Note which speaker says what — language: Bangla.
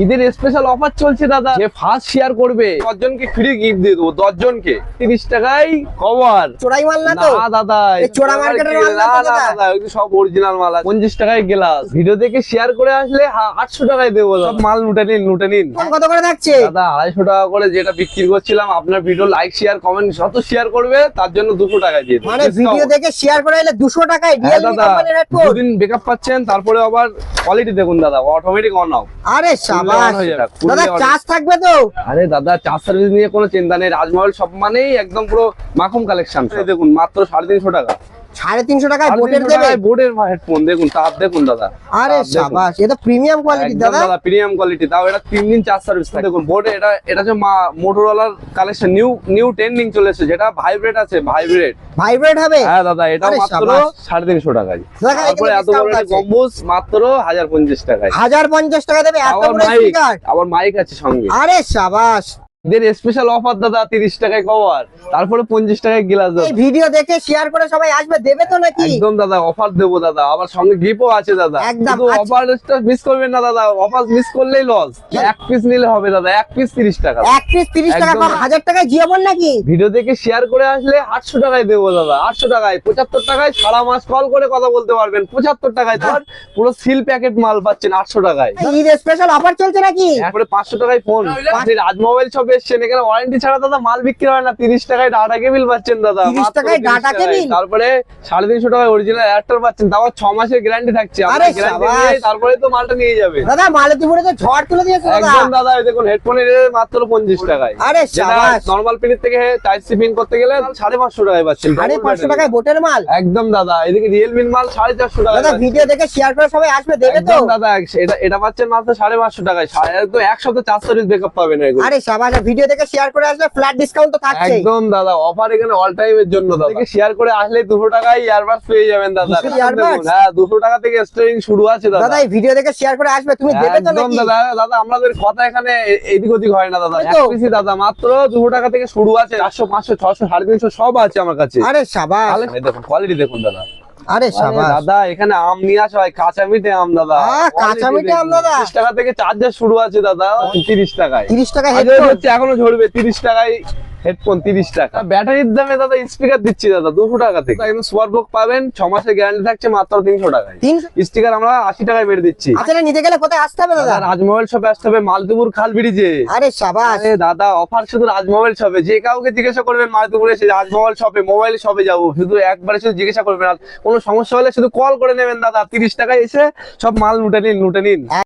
Speaker 1: ঈদের স্পেশাল অফার চলছে দাদা, যে ফার্স্ট শেয়ার করবে 10 জনকে ফ্রি গিফট দিয়ে দেবো। 10 জনকে 30 টাকায় কভার।
Speaker 2: চোরাই মাল না তো?
Speaker 1: না দাদা,
Speaker 2: এই চোরা মার্কেটের মাল না তো দাদা?
Speaker 1: দাদা এগুলো সব অরিজিনাল মাল। 50 টাকায় গ্লাস। ভিডিও দেখে শেয়ার করে আসলে 800 টাকায় দেবো। সব মাল লুটে নিন।
Speaker 2: কত করে থাকছে
Speaker 1: দাদা 250 টাকা করে যেটা বিক্রি করছিলাম, আপনার ভিডিও লাইক শেয়ার কমেন্ট যত শেয়ার করবে তার জন্য 200 টাকায় দিয়ে দেবো।
Speaker 2: মানে ভিডিও দেখে শেয়ার করে এলে 200 টাকায়
Speaker 1: হ্যাঁ
Speaker 2: রিয়েলমি
Speaker 1: দাদা,
Speaker 2: কোম্পানির হেডফোন।
Speaker 1: দুদিন বেকআপ পাচ্ছেন, তারপরে আবার কোয়ালিটি দেখুন দাদা, অটোমেটিক অন অফ।
Speaker 2: আরে শাবাশ
Speaker 1: হয়ে যাবে,
Speaker 2: দাদা,
Speaker 1: খুললে
Speaker 2: চার্জ থাকবে তো?
Speaker 1: আরে দাদা চার্জ সার্ভিস নিয়ে কোনো চিন্তা নেই। রাজমহল সব মানেই একদম পুরো মাখুম কালেকশন। দেখুন মাত্র 350 টাকা।
Speaker 2: 350 টাকায় বোটের দেবে?
Speaker 1: বোটের হেডফোন দেখুন, তাপ দেখুন দাদা।
Speaker 2: আরে শাবাশ, এটা প্রিমিয়াম কোয়ালিটি দাদা।
Speaker 1: দাদা প্রিমিয়াম কোয়ালিটি, তাও এটা 3 দিন চার্জ সার্ভিস থাকে। দেখুন বোর্ডে এটা হচ্ছে মোটরোলার কালেকশন, নিউ ট্রেন্ডিং চলে এসেছে, যেটা ভাইব্রেট আছে,
Speaker 2: ভাইব্রেট হবে?
Speaker 1: হ্যাঁ দাদা, এটা
Speaker 2: আরে
Speaker 1: মাত্র
Speaker 2: শাবাশ।
Speaker 1: 350 টাকায়।
Speaker 2: দেখা
Speaker 1: তারপরে এত বড় একটা গম্বুজ মাত্র 1050 টাকায়।
Speaker 2: 1050 টাকা দেবে এত
Speaker 1: আবার
Speaker 2: বড়
Speaker 1: মাইক,
Speaker 2: স্পিকার?
Speaker 1: আবার মাইক আছে সঙ্গে।
Speaker 2: আরে শাবাশ,
Speaker 1: এদের স্পেশাল অফার দাদা, 30 টাকায় কভার, তারপরে 50 টাকায় গ্লাস দাদা।
Speaker 2: এই ভিডিও দেখে শেয়ার করে সবাই আসবে, দেবে তো নাকি?
Speaker 1: একদম দাদা, অফার দেবো দাদা, আবার সঙ্গে গিফটও আছে দাদা।
Speaker 2: একদম,
Speaker 1: শুধু অফারটা মিস করবেন না দাদা, অফার মিস করলেই লস। এক পিস নিলে হবে দাদা, এক পিস 30 টাকা।
Speaker 2: এক পিস 30 টাকা,
Speaker 1: একদম।
Speaker 2: কম 1000 টাকায় জিওবন নাকি?
Speaker 1: ভিডিও দেখে শেয়ার করে আসলে 800 টাকায় দেবো দাদা। 800 টাকায় 75 টাকায় সারা মাস কল করে কথা বলতে পারবেন। 75 টাকায় ধর পুরো সিল প্যাকেট মাল পাচ্ছেন 800 টাকায়।
Speaker 2: ঈদ স্পেশাল অফার চলছে নাকি?
Speaker 1: তারপরে 500 টাকায় ফোন। আপনি রাজ মোবাইল শপে এসেছেন, এখানে ওয়ারেন্টি ছাড়া দাদা মাল বিক্রি হয় না। 30 টাকায় ডাটা কেবিল পাচ্ছেন দাদা।
Speaker 2: 30
Speaker 1: মাত্র
Speaker 2: টাকায়
Speaker 1: 30
Speaker 2: ডাটা
Speaker 1: টাকায়।
Speaker 2: কেবিল?
Speaker 1: তারপরে 350 টাকায় অরিজিনাল অ্যাডাপ্টার পাচ্ছেন, তাও 6 মাসের গ্যারান্টি থাকছে।
Speaker 2: আরে
Speaker 1: আপনার গ্যারান্টি
Speaker 2: শাবাশ।
Speaker 1: নিয়ে তারপরে তো মালটা নিয়ে যাবে।
Speaker 2: দাদা মালতীপুরে তো ঝড় তুলে দিয়েছে দাদা।
Speaker 1: একদম দাদা, এই দেখুন হেডফোনের মাত্র 50 টাকায়।
Speaker 2: আরে
Speaker 1: যেটা
Speaker 2: শাবাশ,
Speaker 1: নরমাল পিনের থেকে টাইপ সি পিন করতে গেলে 550 টাকায় পাচ্ছেন।
Speaker 2: 550 টাকায় বোটের মাল?
Speaker 1: একদম দাদা, এদিকে রিয়েলমির মাল 450 টাকা।
Speaker 2: দাদা ভিডিও দেখে শেয়ার করে সবাই আসবে, দেবে তো?
Speaker 1: একদম দাদা, এটা পাচ্ছেন মাত্র 550 টাকায়। একদম এক সপ্তাহ 4 সার্ভিস ব্যাকআপ পাবেন এগুলো।
Speaker 2: আরে শাবাশ, ভিডিও দেখে শেয়ার করে আসলে ফ্ল্যাট ডিসকাউন্ট তো থাকছে।
Speaker 1: একদম দাদা, অফার এখানে অল টাইম এর জন্য দাদা। শেয়ার করে আসলে 200 টাকায় ইয়ারবাডস পেয়ে যাবেন দাদা।
Speaker 2: 200 earbuds?
Speaker 1: দেখুন, হ্যাঁ 200 টাকা থেকে স্টার্টিং শুরু আছে দাদা।
Speaker 2: দাদা এই ভিডিও দেখে শেয়ার করে আসবে, তুমি দেবে তো
Speaker 1: একদম
Speaker 2: নাকি?
Speaker 1: দাদা আমাদের কথা এখানে এদিক ওদিক হয় না দাদা।
Speaker 2: তাই
Speaker 1: এক
Speaker 2: তো?
Speaker 1: পিসি দাদা মাত্র 200 টাকা থেকে শুরু আছে। 400 500 600 350 সব আছে আমার কাছে।
Speaker 2: আরে শাবাশ,
Speaker 1: এই দেখুন কোয়ালিটি দেখুন দাদা।
Speaker 2: আরে শাবাশ
Speaker 1: দাদা এখানে আম নিয়ে আসা হয়, কাঁচা মিঠে আম দাদা।
Speaker 2: কাঁচা মিঠে আম দাদা?
Speaker 1: 30 টাকা থেকে চার্জার শুরু আছে দাদা। 30 টাকায়
Speaker 2: 30 টাকা
Speaker 1: আজ
Speaker 2: হেডফোন?
Speaker 1: হচ্ছে এখনো ঝরবে। 30 টাকায় হেডফোন, 30 টাকা। ব্যাটারির দামে দাদা স্পিকার দিচ্ছি দাদা 200 টাকা থেকে। একদম সুপার বক্স পাবেন, 6 মাসের গ্যারান্টি থাকছে মাত্র 300 টাকায়।
Speaker 2: 300?
Speaker 1: স্টিকার আমরা 80 টাকায় মেরে দিচ্ছি।
Speaker 2: আচ্ছা না, নিতে গেলে কোথায় আসতে হবে দাদা?
Speaker 1: রাজমহল শপে আসতে হবে, মালতীপুর খাল ব্রিজে।
Speaker 2: আরে শাবাশ,
Speaker 1: আরে দাদা অফার শুধু রাজমহল শপে। যে কাউকে জিজ্ঞাসা করবেন মালতীপুরে এসে রাজমহল শপে, মোবাইল শপে যাবো, শুধু একবারে শুধু জিজ্ঞাসা করবেন। আর কোনো সমস্যা হলে শুধু কল করে নেবেন দাদা। 30 টাকায় এসে সব মাল লুটে নিন।